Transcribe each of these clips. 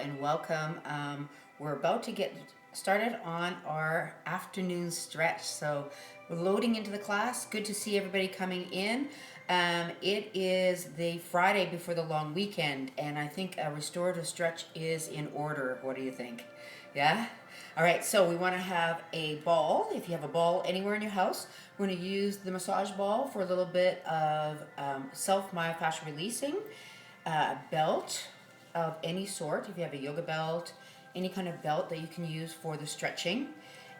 and welcome. We're about to get started on our afternoon stretch. So we're loading into the class. Good to see everybody coming in. It is the Friday before the long weekend, and I think a restorative stretch is in order. What do you think? Yeah? All right, so we want to have a ball. If you have a ball anywhere in your house, we're going to use the massage ball for a little bit of self myofascial releasing. A belt of any sort, if you have a yoga belt, any kind of belt that you can use for the stretching.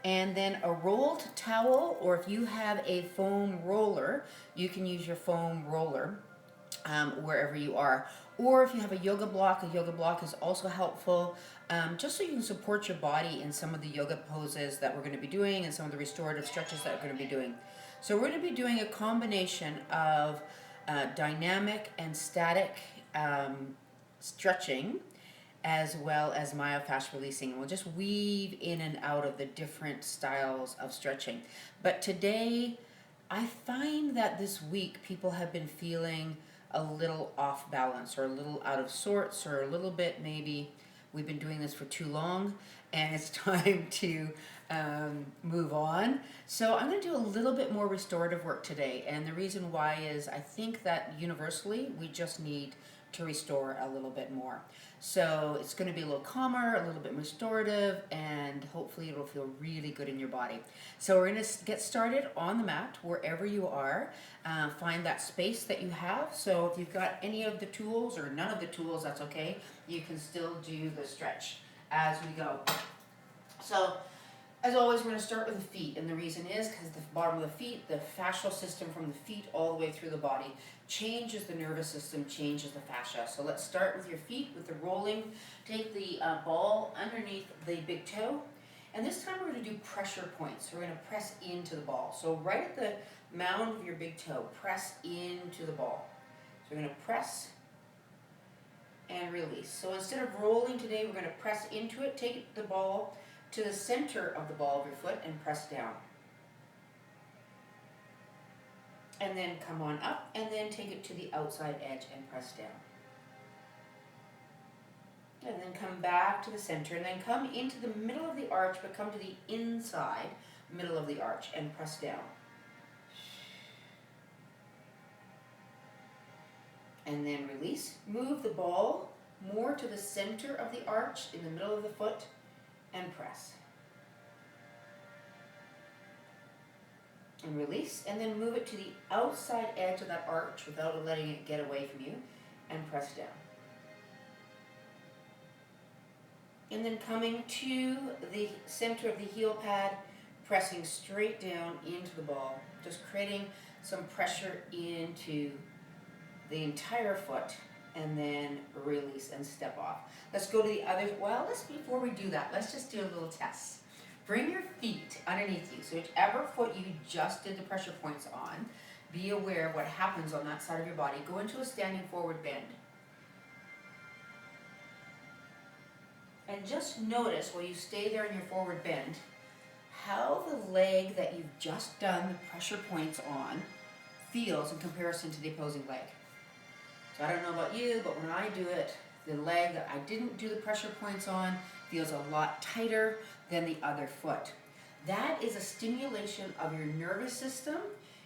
And then a rolled towel, or if you have a foam roller, you can use your foam roller wherever you are. Or if you have a yoga block is also helpful, just so you can support your body in some of the yoga poses that we're going to be doing and some of the restorative stretches that we're going to be doing. So we're going to be doing a combination of dynamic and static stretching, as well as myofascial releasing. And we'll just weave in and out of the different styles of stretching. But today, I find that this week people have been feeling a little off balance or a little out of sorts or a little bit maybe we've been doing this for too long and it's time to move on. So I'm going to do a little bit more restorative work today, and the reason why is I think that universally we just need to restore a little bit more. So it's going to be a little calmer, a little bit restorative, and hopefully it'll feel really good in your body. So we're going to get started on the mat wherever you are. Find that space that you have. So if you've got any of the tools or none of the tools, that's okay. You can still do the stretch as we go. So as always, we're going to start with the feet, and the reason is because the bottom of the feet, the fascial system from the feet all the way through the body changes the nervous system, changes the fascia. So let's start with your feet, with the rolling. Take the ball underneath the big toe, and this time we're going to do pressure points. So we're going to press into the ball. So right at the mound of your big toe, press into the ball. So we're going to press and release. So instead of rolling today, we're going to press into it, take the ball to the center of the ball of your foot and press down. And then come on up and then take it to the outside edge and press down. And then come back to the center and then come into the middle of the arch, but come to the inside middle of the arch and press down. And then release. Move the ball more to the center of the arch in the middle of the foot and press. And release, and then move it to the outside edge of that arch without letting it get away from you, and press down. And then coming to the center of the heel pad, pressing straight down into the ball, just creating some pressure into the entire foot, and then release and step off. Let's go to the other, before we do that, let's just do a little test. Bring your feet underneath you. So whichever foot you just did the pressure points on, be aware of what happens on that side of your body. Go into a standing forward bend. And just notice while you stay there in your forward bend, how the leg that you've just done the pressure points on feels in comparison to the opposing leg. So I don't know about you, but when I do it, the leg that I didn't do the pressure points on feels a lot tighter than the other foot. That is a stimulation of your nervous system,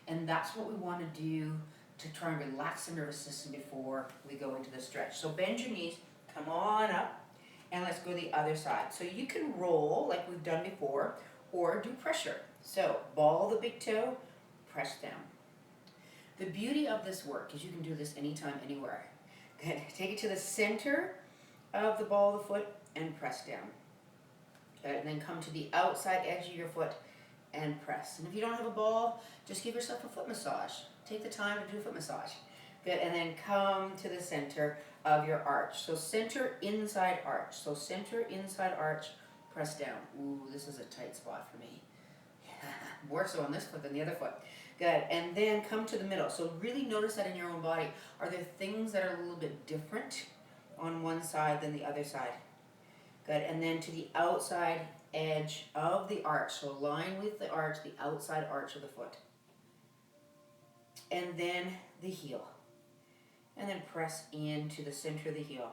and that's what we want to do to try and relax the nervous system before we go into the stretch. So bend your knees, come on up, and let's go the other side. So you can roll like we've done before, or do pressure. So ball the big toe, press down. The beauty of this work is you can do this anytime, anywhere. Good. Take it to the center of the ball of the foot and press down. Good. And then come to the outside edge of your foot and press. And if you don't have a ball, just give yourself a foot massage. Take the time to do a foot massage. Good. And then come to the center of your arch. So center, inside arch. So center, inside arch, press down. Ooh, this is a tight spot for me. More so on this foot than the other foot. Good. And then come to the middle. So really notice that in your own body. Are there things that are a little bit different on one side than the other side? Good. And then to the outside edge of the arch. So line with the arch, the outside arch of the foot. And then the heel. And then press into the center of the heel.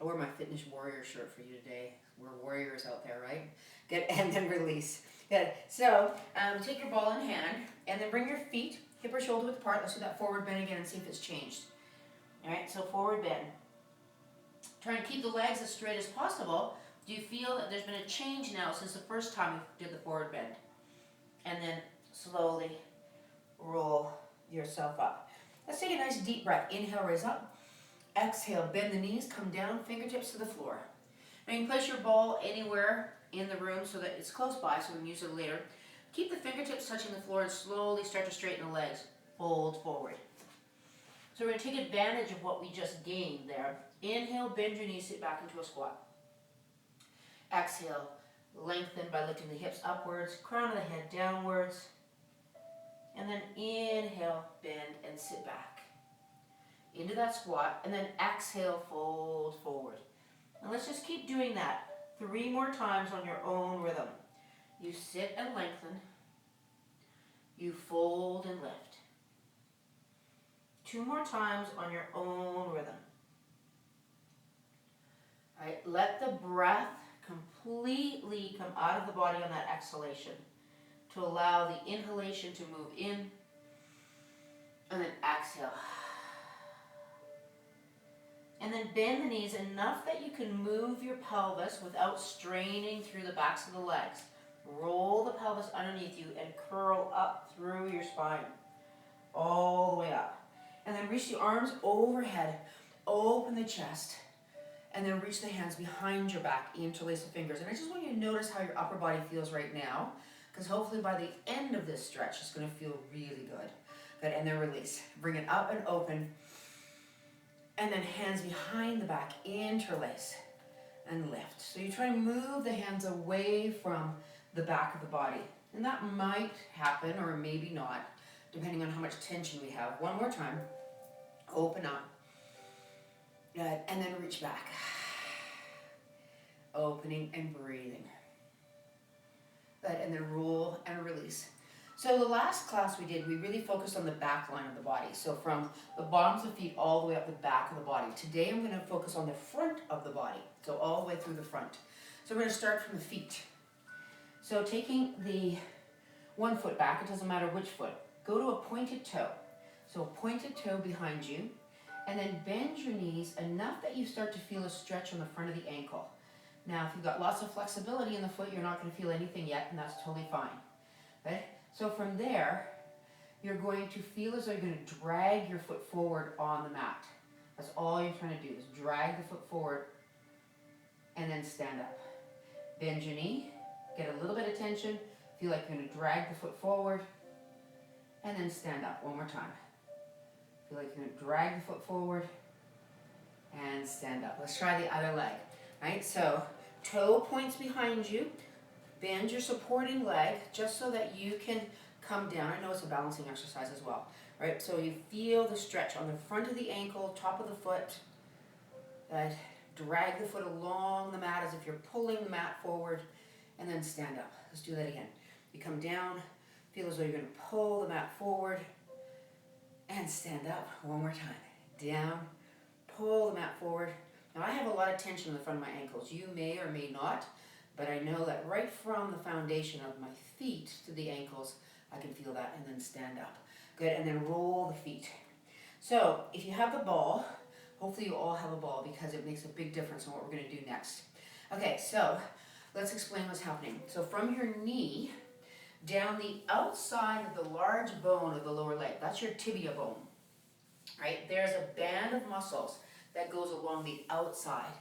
I wore my fitness warrior shirt for you today. We're warriors out there, right? Good, and then release. Good. So take your ball in hand, and then bring your feet hip or shoulder width apart. Let's do that forward bend again and see if it's changed. All right, so forward bend. Try and keep the legs as straight as possible. Do you feel that there's been a change now since the first time you did the forward bend? And then slowly roll yourself up. Let's take a nice deep breath. Inhale, raise up. Exhale, bend the knees, come down, fingertips to the floor. Now you can place your ball anywhere in the room so that it's close by so we can use it later. Keep the fingertips touching the floor and slowly start to straighten the legs. Fold forward. So we're going to take advantage of what we just gained there. Inhale, bend your knees, sit back into a squat. Exhale, lengthen by lifting the hips upwards, crown of the head downwards. And then inhale, bend and sit back. Into that squat, and then exhale, fold forward. And let's just keep doing that 3 more times on your own rhythm. You sit and lengthen. You fold and lift. 2 more times on your own rhythm. All right, let the breath completely come out of the body on that exhalation to allow the inhalation to move in, and then exhale. And then bend the knees enough that you can move your pelvis without straining through the backs of the legs. Roll the pelvis underneath you and curl up through your spine, all the way up. And then reach the arms overhead, open the chest, and then reach the hands behind your back, interlace the fingers. And I just want you to notice how your upper body feels right now, because hopefully by the end of this stretch, it's going to feel really good. Good, and then release. Bring it up and open. And then hands behind the back, interlace and lift. So you try to move the hands away from the back of the body. And that might happen or maybe not, depending on how much tension we have. One more time. Open up. Good. And then reach back. Opening and breathing. Good. And then roll and release. So the last class we did, we really focused on the back line of the body. So from the bottoms of the feet all the way up the back of the body. Today I'm going to focus on the front of the body. So all the way through the front. So we're going to start from the feet. So taking the one foot back, it doesn't matter which foot. Go to a pointed toe. So a pointed toe behind you. And then bend your knees enough that you start to feel a stretch on the front of the ankle. Now if you've got lots of flexibility in the foot, you're not going to feel anything yet, and that's totally fine. Okay? So from there, you're going to feel as though you're going to drag your foot forward on the mat. That's all you're trying to do is drag the foot forward and then stand up. Bend your knee, get a little bit of tension, feel like you're going to drag the foot forward and then stand up. One more time. Feel like you're going to drag the foot forward and stand up. Let's try the other leg. Right? So toe points behind you. Bend your supporting leg just so that you can come down. I know it's a balancing exercise as well. Right? So you feel the stretch on the front of the ankle, top of the foot. Drag the foot along the mat as if you're pulling the mat forward, and then stand up. Let's do that again. You come down, feel as though you're going to pull the mat forward, and stand up. One more time. Down, pull the mat forward. Now I have a lot of tension in the front of my ankles. You may or may not. But I know that right from the foundation of my feet to the ankles, I can feel that, and then stand up. Good, and then roll the feet. So if you have the ball, hopefully you all have a ball because it makes a big difference in what we're going to do next. Okay, so let's explain what's happening. So from your knee, down the outside of the large bone of the lower leg, that's your tibia bone, right? There's a band of muscles that goes along the outside.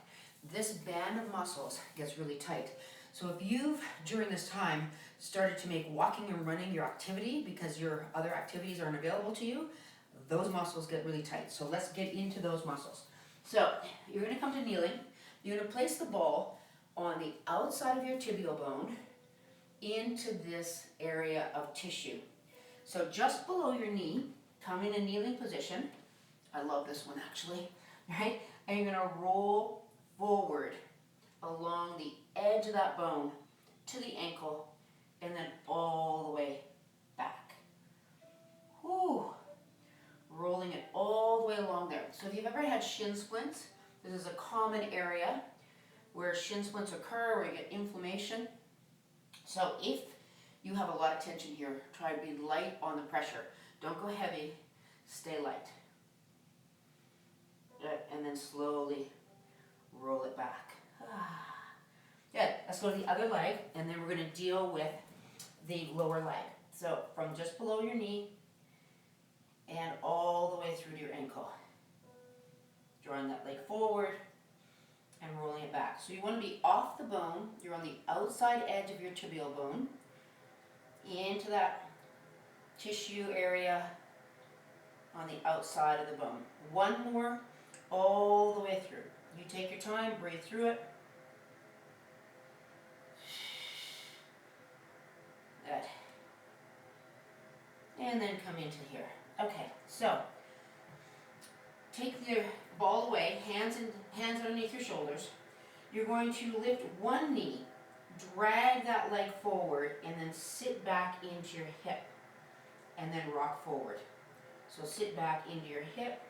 This band of muscles gets really tight. So if you've, during this time, started to make walking and running your activity because your other activities aren't available to you, those muscles get really tight. So let's get into those muscles. So you're going to come to kneeling. You're going to place the ball on the outside of your tibial bone into this area of tissue. So just below your knee, come in a kneeling position. I love this one actually, right? And you're going to roll forward along the edge of that bone to the ankle and then all the way back. Whew. Rolling it all the way along there. So if you've ever had shin splints, This is a common area where shin splints occur, where you get inflammation. So if you have a lot of tension here, try to be light on the pressure. Don't go heavy, stay light. Good, and then slowly roll it back. Good, let's go to the other leg, and then we're going to deal with the lower leg. So from just below your knee and all the way through to your ankle. Drawing that leg forward and rolling it back. So you want to be off the bone. You're on the outside edge of your tibial bone into that tissue area on the outside of the bone. One more all the way through. You take your time, breathe through it. Good. And then come into here. Okay, so take your ball away, hands underneath your shoulders. You're going to lift one knee, drag that leg forward, and then sit back into your hip, and then rock forward. So sit back into your hip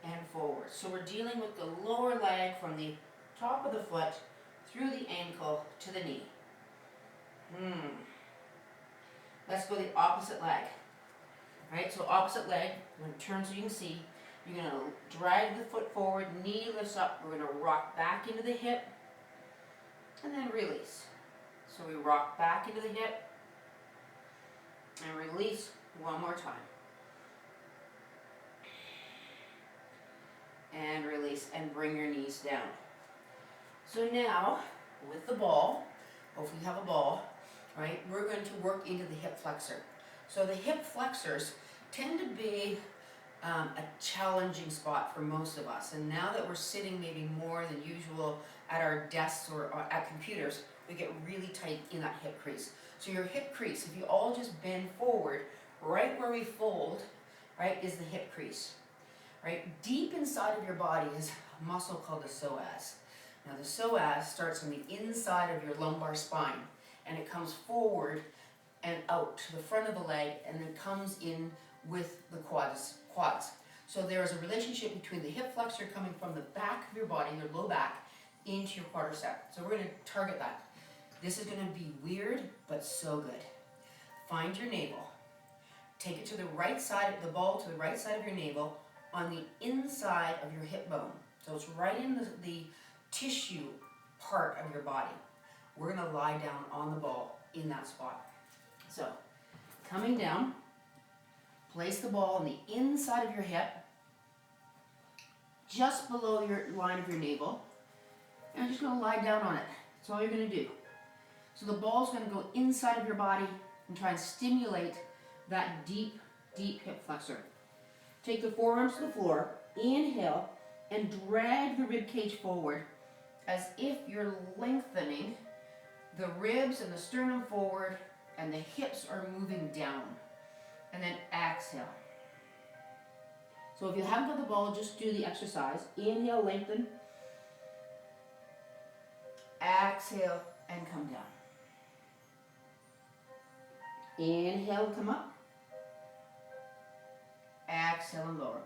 and forward. So we're dealing with the lower leg from the top of the foot through the ankle to the knee. Let's go the opposite leg. All right, so opposite leg, I'm going to turn so you can see. You're going to drag the foot forward, knee lifts up. We're going to rock back into the hip and then release. So we rock back into the hip and release one more time. And release and bring your knees down. So now, with the ball, hopefully you have a ball, right, we're going to work into the hip flexor. So the hip flexors tend to be a challenging spot for most of us. And now that we're sitting maybe more than usual at our desks or at computers, we get really tight in that hip crease. So your hip crease, if you all just bend forward, right where we fold, right, is the hip crease. Right? Deep inside of your body is a muscle called the psoas. Now the psoas starts on the inside of your lumbar spine, and it comes forward and out to the front of the leg, and then comes in with the quads. So there is a relationship between the hip flexor coming from the back of your body, your low back, into your quadricep. So we're going to target that. This is going to be weird, but so good. Find your navel. Take it to the right side, the ball to the right side of your navel, on the inside of your hip bone. So it's right in the tissue part of your body. We're going to lie down on the ball in that spot. So coming down, place the ball on the inside of your hip, just below your line of your navel, and I'm just going to lie down on it. That's all you're going to do. So the ball's going to go inside of your body and try and stimulate that deep, deep hip flexor. Take the forearms to the floor, inhale, and drag the rib cage forward as if you're lengthening the ribs and the sternum forward, and the hips are moving down. And then exhale. So if you haven't got the ball, just do the exercise. Inhale, lengthen. Exhale, and come down. Inhale, come up. Exhale and lower.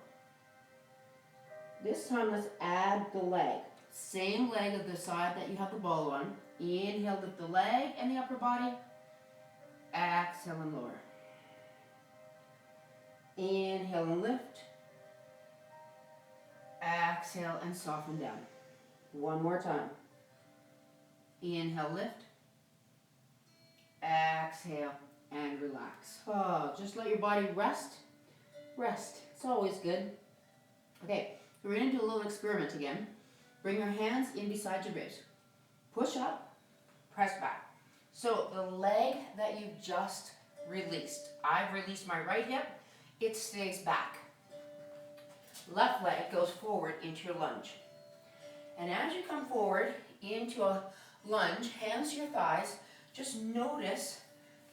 This time let's add the leg. Same leg of the side that you have the ball on. Inhale, lift the leg and the upper body. Exhale and lower. Inhale and lift. Exhale and soften down. One more time. Inhale, lift. Exhale and relax. Oh, just let your body rest. Rest. It's always good. Okay, we're going to do a little experiment again. Bring your hands in beside your ribs. Push up, press back. So the leg that you just released, I've released my right hip, it stays back. Left leg goes forward into your lunge. And as you come forward into a lunge, hands to your thighs, just notice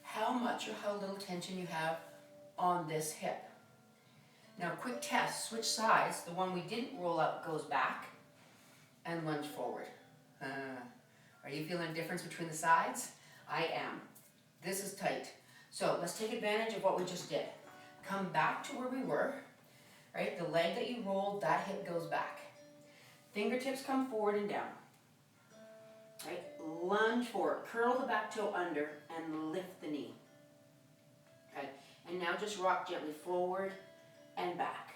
how much or how little tension you have on this hip. Now, quick test, switch sides. The one we didn't roll out goes back and lunge forward. Are you feeling a difference between the sides? I am. This is tight. So let's take advantage of what we just did. Come back to where we were, right? The leg that you rolled, that hip goes back. Fingertips come forward and down. Right? Lunge forward. Curl the back toe under and lift the knee. Okay? And now just rock gently forward and back.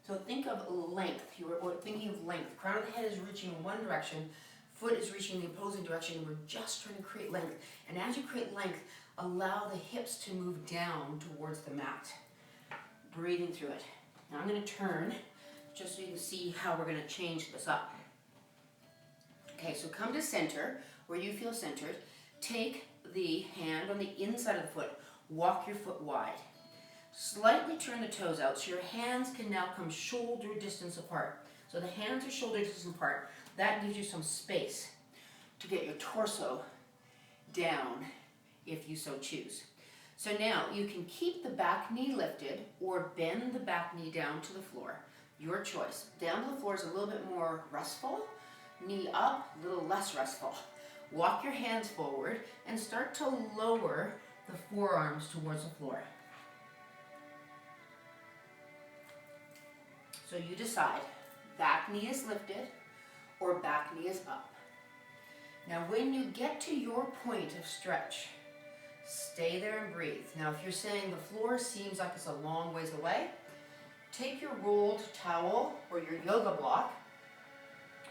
So think of length. You were thinking of length. Crown of the head is reaching in one direction. Foot is reaching the opposing direction. And we're just trying to create length. And as you create length, allow the hips to move down towards the mat. Breathing through it. Now I'm going to turn just so you can see how we're going to change this up. Okay, so come to center, where you feel centered. Take the hand on the inside of the foot. Walk your foot wide. Slightly turn the toes out so your hands can now come shoulder distance apart. So the hands are shoulder distance apart. That gives you some space to get your torso down if you so choose. So now you can keep the back knee lifted or bend the back knee down to the floor. Your choice. Down to the floor is a little bit more restful. Knee up, a little less restful. Walk your hands forward and start to lower the forearms towards the floor. So you decide, back knee is lifted or back knee is up. Now when you get to your point of stretch, stay there and breathe. Now if you're saying the floor seems like it's a long ways away, take your rolled towel or your yoga block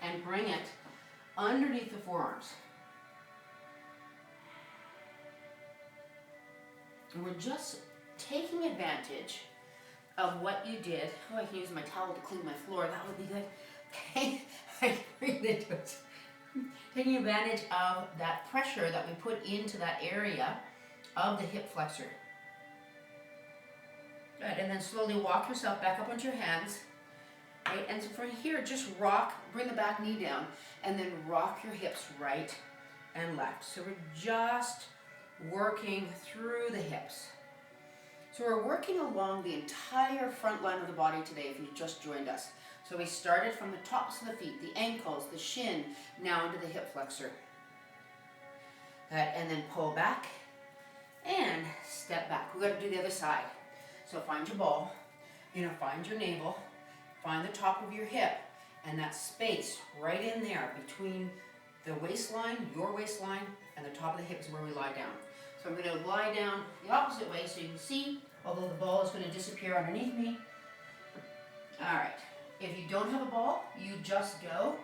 and bring it underneath the forearms. And we're just taking advantage of what you did. Oh, I can use my towel to clean my floor. That would be good. Okay, I breathe into it. Taking advantage of that pressure that we put into that area of the hip flexor. Good, and then slowly walk yourself back up onto your hands. Right, and so from here, just rock, bring the back knee down, and then rock your hips right and left. So we're just working through the hips. So we're working along the entire front line of the body today if you just joined us. So we started from the tops of the feet, the ankles, the shin, now into the hip flexor. Good, and then pull back and step back. We've got to do the other side. So find your ball, find your navel, find the top of your hip, and that space right in there between the waistline, your waistline, and the top of the hip is where we lie down. So I'm going to lie down the opposite way so you can see, although the ball is going to disappear underneath me. All right. If you don't have a ball, you just go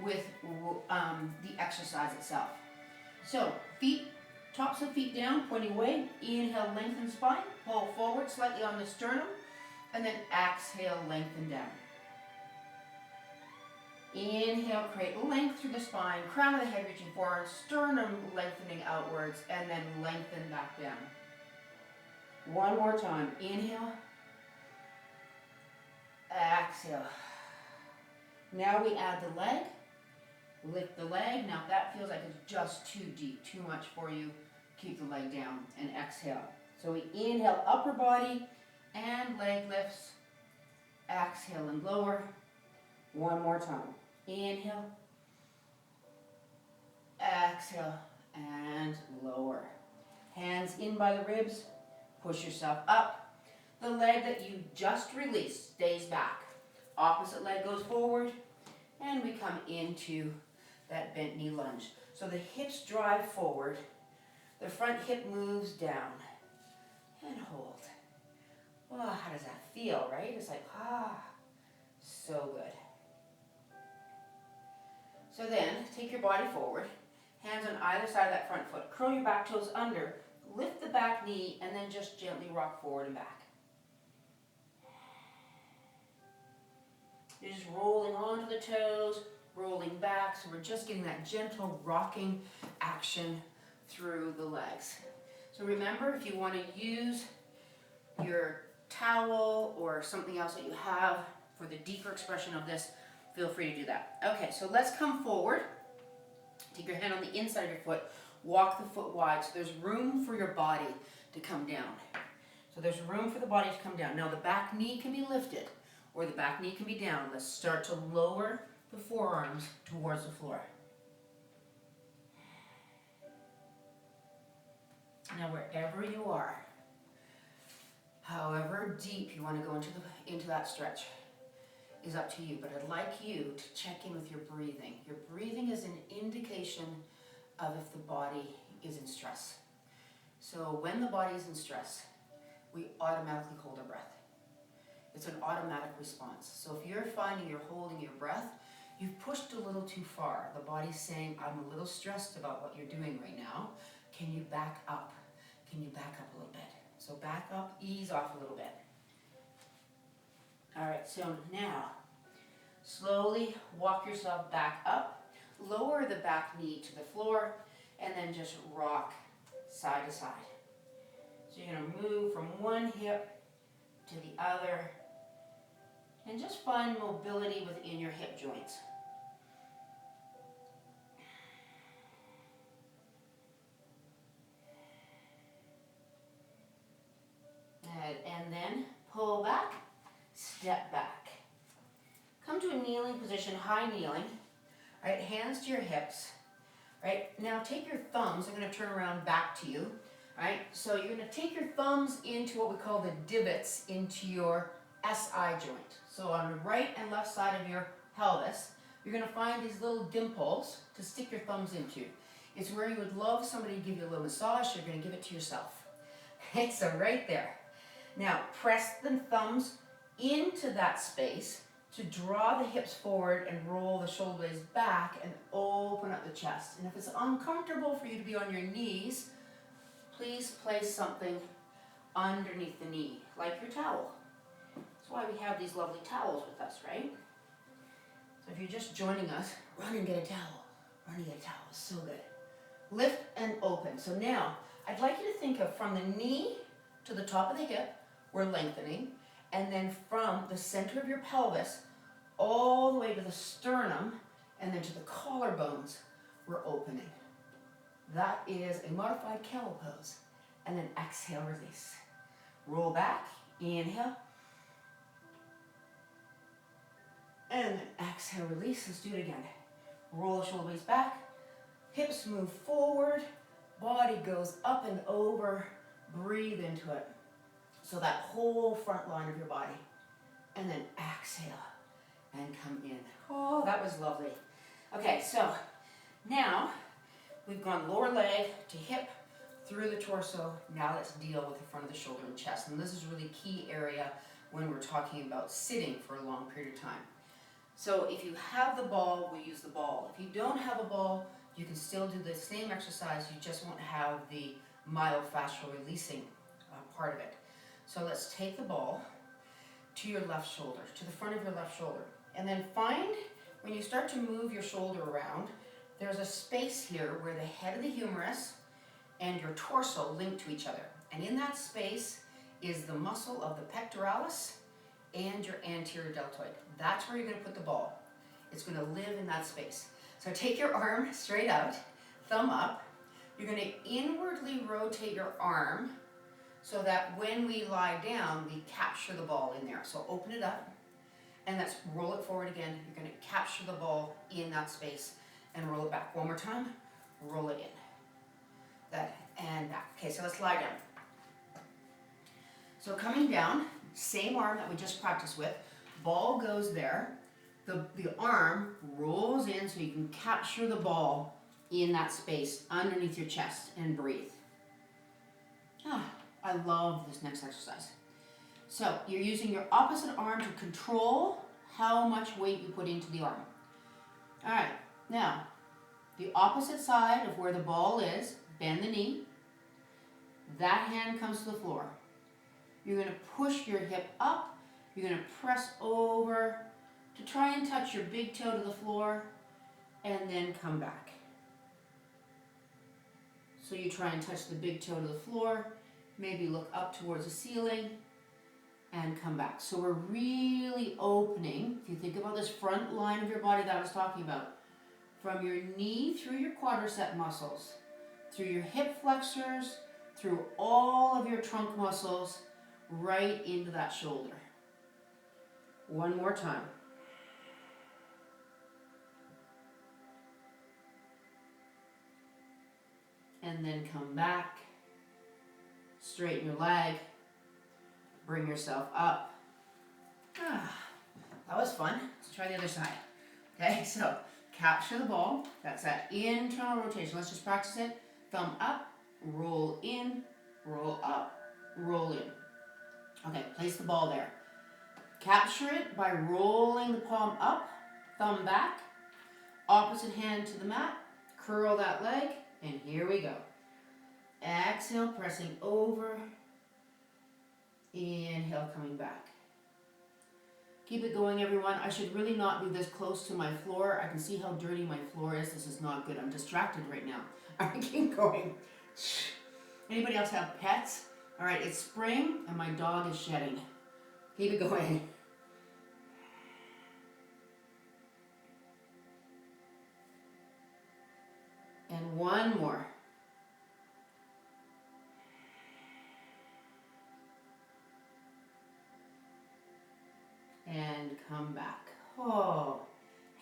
with the exercise itself. So feet, tops of feet down, pointing away. Inhale, lengthen spine. Pull forward slightly on the sternum. And then exhale, lengthen down. Inhale, create length through the spine. Crown of the head reaching forward. Sternum lengthening outwards. And then lengthen back down. One more time. Inhale. Exhale. Now we add the leg. Lift the leg. Now if that feels like it's just too deep, too much for you, keep the leg down and exhale. So we inhale, upper body and leg lifts. Exhale and lower. One more time. Inhale. Exhale and lower. Hands in by the ribs. Push yourself up. The leg that you just released stays back. Opposite leg goes forward, and we come into that bent knee lunge. So the hips drive forward, the front hip moves down, and hold. Oh, how does that feel, right? It's like, so good. So then, take your body forward, hands on either side of that front foot. Curl your back toes under, lift the back knee, and then just gently rock forward and back. You're just rolling onto the toes, rolling back, so we're just getting that gentle rocking action through the legs. So remember, if you want to use your towel or something else that you have for the deeper expression of this, feel free to do that. Okay, so let's come forward. Take your hand on the inside of your foot, walk the foot wide so there's room for your body to come down. So there's room for the body to come down. Now the back knee can be lifted or the back knee can be down. Let's start to lower the forearms towards the floor. Now wherever you are, however deep you want to go into that stretch, is up to you, but I'd like you to check in with your breathing. Your breathing is an indication of if the body is in stress. So when the body is in stress, we automatically hold our breath. It's an automatic response. So if you're finding you're holding your breath, you've pushed a little too far. The body's saying, I'm a little stressed about what you're doing right now. Can you back up? Can you back up a little bit? So back up, ease off a little bit. All right, so now, slowly walk yourself back up, lower the back knee to the floor, and then just rock side to side. So you're gonna move from one hip to the other, and just find mobility within your hip joints. And then pull back, step back. Come to a kneeling position, high kneeling. All right, hands to your hips. All right, now take your thumbs, I'm gonna turn around back to you. All right, so you're gonna take your thumbs into what we call the divots into your SI joint. So on the right and left side of your pelvis, you're gonna find these little dimples to stick your thumbs into. It's where you would love somebody to give you a little massage, you're gonna give it to yourself. Okay, so right there. Now press the thumbs into that space to draw the hips forward and roll the shoulder blades back and open up the chest. And if it's uncomfortable for you to be on your knees, please place something underneath the knee, like your towel. That's why we have these lovely towels with us, right? So if you're just joining us, run and get a towel. Run and get a towel, it's so good. Lift and open. So now, I'd like you to think of from the knee to the top of the hip, we're lengthening, and then from the center of your pelvis, all the way to the sternum, and then to the collarbones, we're opening. That is a modified cow pose. And then exhale, release. Roll back, inhale. And then exhale, release. Let's do it again. Roll the shoulder blades back. Hips move forward. Body goes up and over. Breathe into it. So that whole front line of your body. And then exhale and come in. Oh, that was lovely. Okay, so now we've gone lower leg to hip, through the torso. Now let's deal with the front of the shoulder and chest. And this is a really key area when we're talking about sitting for a long period of time. So if you have the ball, we use the ball. If you don't have a ball, you can still do the same exercise, you just won't have the myofascial releasing part of it. So let's take the ball to your left shoulder, to the front of your left shoulder. And then find, when you start to move your shoulder around, there's a space here where the head of the humerus and your torso link to each other. And in that space is the muscle of the pectoralis and your anterior deltoid. That's where you're gonna put the ball. It's gonna live in that space. So take your arm straight out, thumb up. You're gonna inwardly rotate your arm so that when we lie down, we capture the ball in there. So open it up, and let's roll it forward again. You're gonna capture the ball in that space and roll it back. One more time, roll it in. That, and back. Okay, so let's lie down. So coming down, same arm that we just practiced with, ball goes there, the arm rolls in so you can capture the ball in that space underneath your chest and breathe. I love this next exercise. So you're using your opposite arm to control how much weight you put into the arm. All right, now the opposite side of where the ball is, bend the knee. That hand comes to the floor. You're gonna push your hip up. You're gonna press over to try and touch your big toe to the floor and then come back. So you try and touch the big toe to the floor, maybe look up towards the ceiling and come back. So we're really opening, if you think about this front line of your body that I was talking about, from your knee through your quadricep muscles, through your hip flexors, through all of your trunk muscles, right into that shoulder. One more time. And then come back, straighten your leg, bring yourself up. That was fun. Let's try the other side. Okay, so capture the ball. That's that internal rotation. Let's just practice it. Thumb up, roll in, roll up, roll in. Okay, place the ball there. Capture it by rolling the palm up, thumb back, opposite hand to the mat, curl that leg, and here we go. Exhale, pressing over, inhale, coming back. Keep it going, everyone. I should really not be this close to my floor. I can see how dirty my floor is. This is not good. I'm distracted right now. All right, keep going. Anybody else have pets? All right, it's spring and my dog is shedding. Keep it going. And one more. And come back. Oh,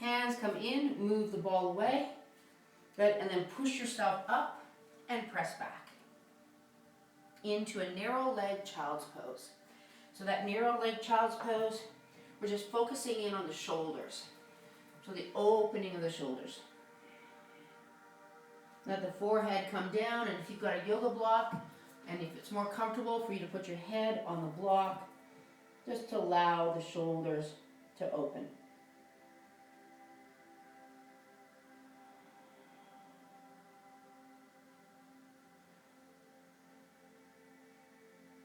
hands come in, move the ball away. Good, and then push yourself up and press back into a narrow leg child's pose. So that narrow leg child's pose, we're just focusing in on the shoulders. So the opening of the shoulders. Let the forehead come down, and if you've got a yoga block, and if it's more comfortable for you to put your head on the block, just to allow the shoulders to open.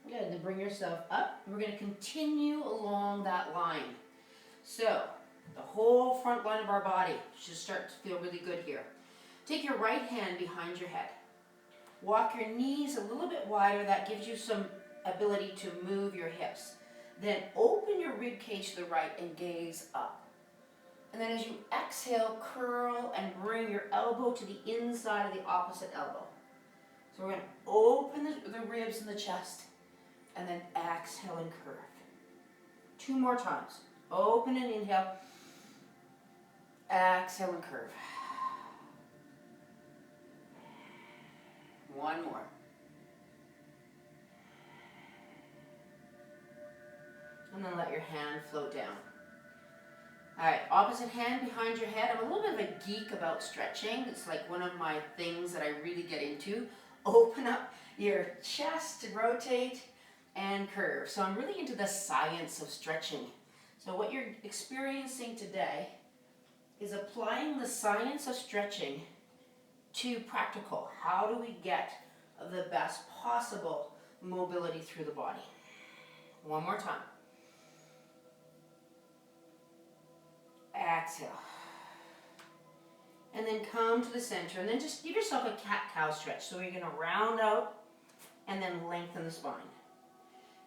Good, then bring yourself up. We're going to continue along that line. So, the whole front line of our body should start to feel really good here. Take your right hand behind your head. Walk your knees a little bit wider. That gives you some ability to move your hips. Then open your rib cage to the right and gaze up. And then as you exhale, curl and bring your elbow to the inside of the opposite elbow. So we're going to open the ribs in the chest and then exhale and curve. 2 more times. Open and inhale. Exhale and curve. 1 more. And then let your hand float down. All right, opposite hand behind your head. I'm a little bit of a geek about stretching. It's like one of my things that I really get into. Open up your chest to rotate and curve. So I'm really into the science of stretching. So what you're experiencing today is applying the science of stretching to practical. How do we get the best possible mobility through the body? 1 more time. Exhale. And then come to the center and then just give yourself a cat-cow stretch. So you're going to round out and then lengthen the spine.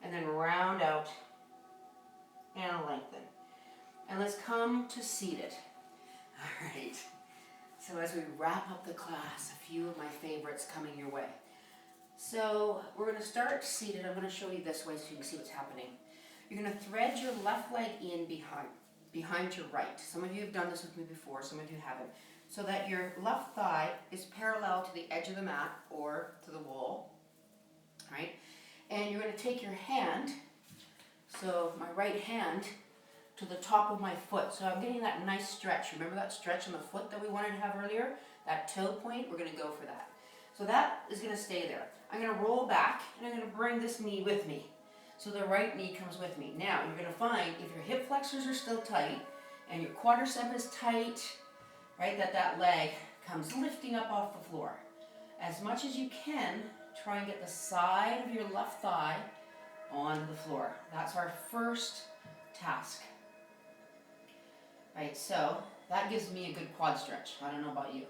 And then round out and lengthen. And let's come to seated. All right. So as we wrap up the class, a few of my favorites coming your way. So we're going to start seated. I'm going to show you this way so you can see what's happening. You're going to thread your left leg in behind your right. Some of you have done this with me before, some of you haven't. So that your left thigh is parallel to the edge of the mat or to the wall, right? And you're going to take your hand, so my right hand, to the top of my foot. So I'm getting that nice stretch. Remember that stretch on the foot that we wanted to have earlier? That toe point, we're going to go for that. So that is going to stay there. I'm going to roll back and I'm going to bring this knee with me. So the right knee comes with me. Now you're going to find if your hip flexors are still tight and your quadricep is tight, right, that leg comes lifting up off the floor. As much as you can, try and get the side of your left thigh on the floor. That's our first task. Right, so that gives me a good quad stretch. I don't know about you.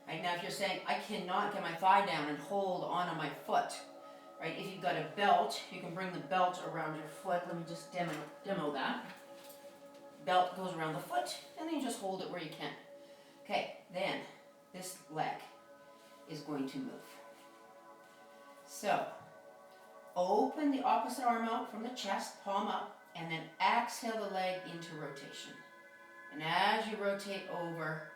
Right, now if you're saying, I cannot get my thigh down and hold onto my foot, right, if you've got a belt, you can bring the belt around your foot. Let me just demo that. Belt goes around the foot, and then you just hold it where you can. Okay, then this leg is going to move. So, open the opposite arm out from the chest, palm up, and then exhale the leg into rotation. And as you rotate over,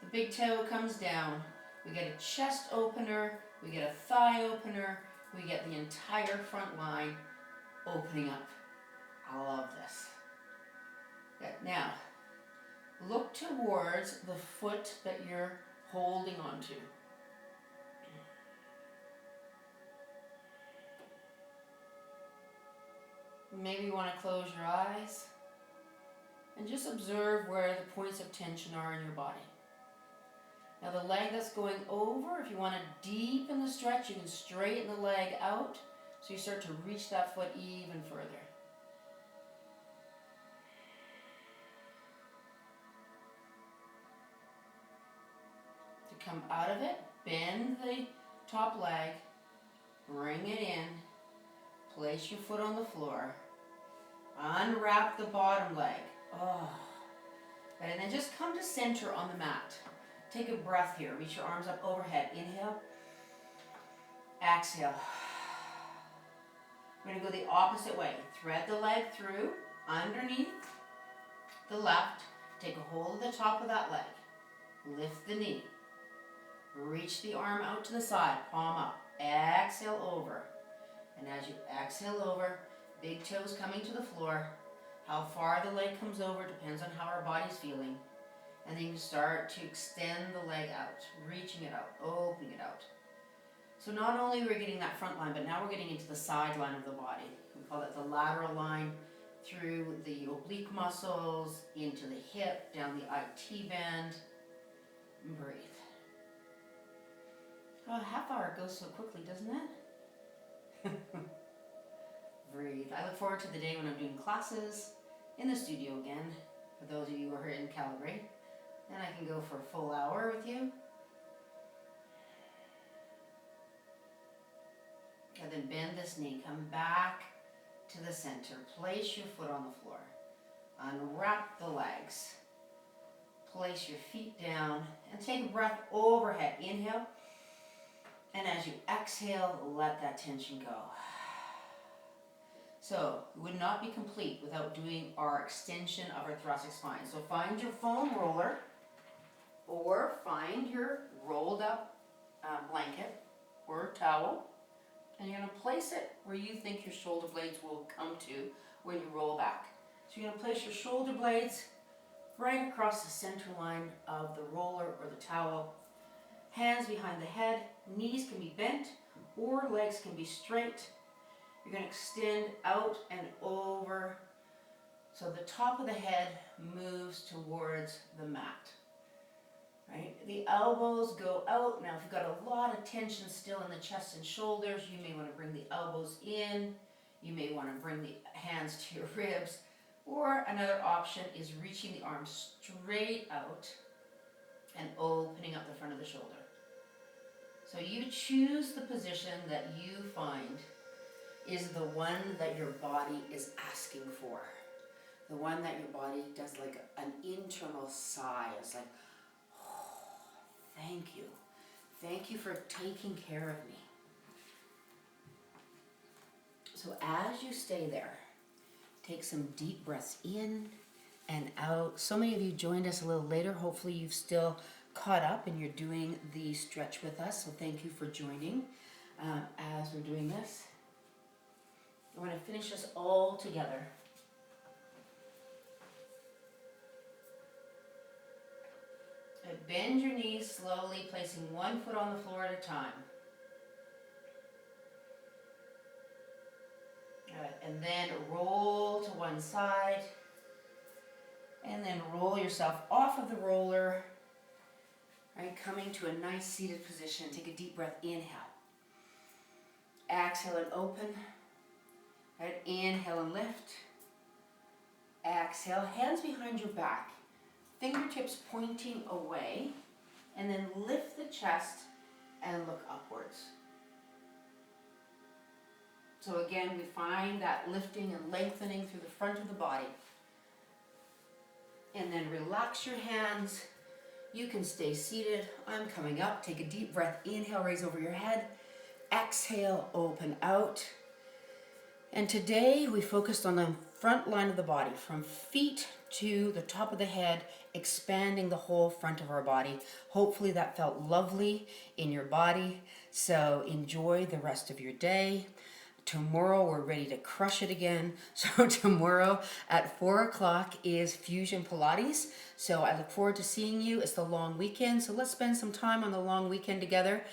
the big toe comes down. We get a chest opener, we get a thigh opener, we get the entire front line opening up. I love this. Good. Now, look towards the foot that you're holding onto. Maybe you want to close your eyes and just observe where the points of tension are in your body. Now the leg that's going over, if you want to deepen the stretch, you can straighten the leg out so you start to reach that foot even further. To come out of it, bend the top leg, bring it in, place your foot on the floor, unwrap the bottom leg. Oh. And then just come to center on the mat. Take a breath here. Reach your arms up overhead. Inhale. Exhale. We're going to go the opposite way. Thread the leg through, underneath the left. Take a hold of the top of that leg. Lift the knee. Reach the arm out to the side. Palm up. Exhale over. And as you exhale over, big toes coming to the floor. How far the leg comes over depends on how our body's feeling. And then you start to extend the leg out, reaching it out, opening it out. So not only are we getting that front line, but now we're getting into the side line of the body. We call it the lateral line, through the oblique muscles, into the hip, down the IT band. Breathe. Oh, a half hour goes so quickly, doesn't it? Breathe. I look forward to the day when I'm doing classes in the studio again, for those of you who are in Calgary. Then I can go for a full hour with you. And then bend this knee, come back to the center. Place your foot on the floor. Unwrap the legs. Place your feet down and take a breath overhead. Inhale. And as you exhale, let that tension go. So, it would not be complete without doing our extension of our thoracic spine. So find your foam roller or find your rolled up blanket or towel, and you're going to place it where you think your shoulder blades will come to when you roll back. So you're going to place your shoulder blades right across the center line of the roller or the towel. Hands behind the head, knees can be bent or legs can be straight. You're going to extend out and over so the top of the head moves towards the mat. Right? The elbows go out. Now if you've got a lot of tension still in the chest and shoulders, you may want to bring the elbows in. You may want to bring the hands to your ribs. Or another option is reaching the arms straight out and opening up the front of the shoulder. So you choose the position that you find is the one that your body is asking for. The one that your body does like an internal sigh. It's like, oh, thank you. Thank you for taking care of me. So as you stay there, take some deep breaths in and out. So many of you joined us a little later. Hopefully you've still caught up and you're doing the stretch with us. So thank you for joining as we're doing this. We're going to finish this all together. Bend your knees slowly, placing one foot on the floor at a time. And then roll to one side. And then roll yourself off of the roller. Right, coming to a nice seated position. Take a deep breath. Inhale. Exhale and open. Right, inhale and lift. Exhale, hands behind your back. Fingertips pointing away. And then lift the chest and look upwards. So again, we find that lifting and lengthening through the front of the body. And then relax your hands. You can stay seated. I'm coming up. Take a deep breath. Inhale, raise over your head. Exhale, open out. And today we focused on the front line of the body, from feet to the top of the head, expanding the whole front of our body. Hopefully that felt lovely in your body. So enjoy the rest of your day. Tomorrow we're ready to crush it again. So tomorrow at 4 o'clock is Fusion Pilates. So I look forward to seeing you. It's the long weekend, so let's spend some time on the long weekend together.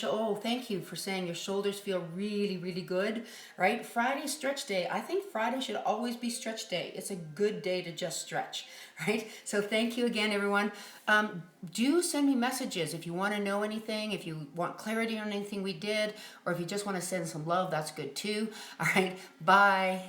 Oh, thank you for saying your shoulders feel really, really good, right? Friday, stretch day. I think Friday should always be stretch day. It's a good day to just stretch, right? So thank you again, everyone. Do send me messages if you want to know anything, if you want clarity on anything we did, or if you just want to send some love, that's good too. All right, bye.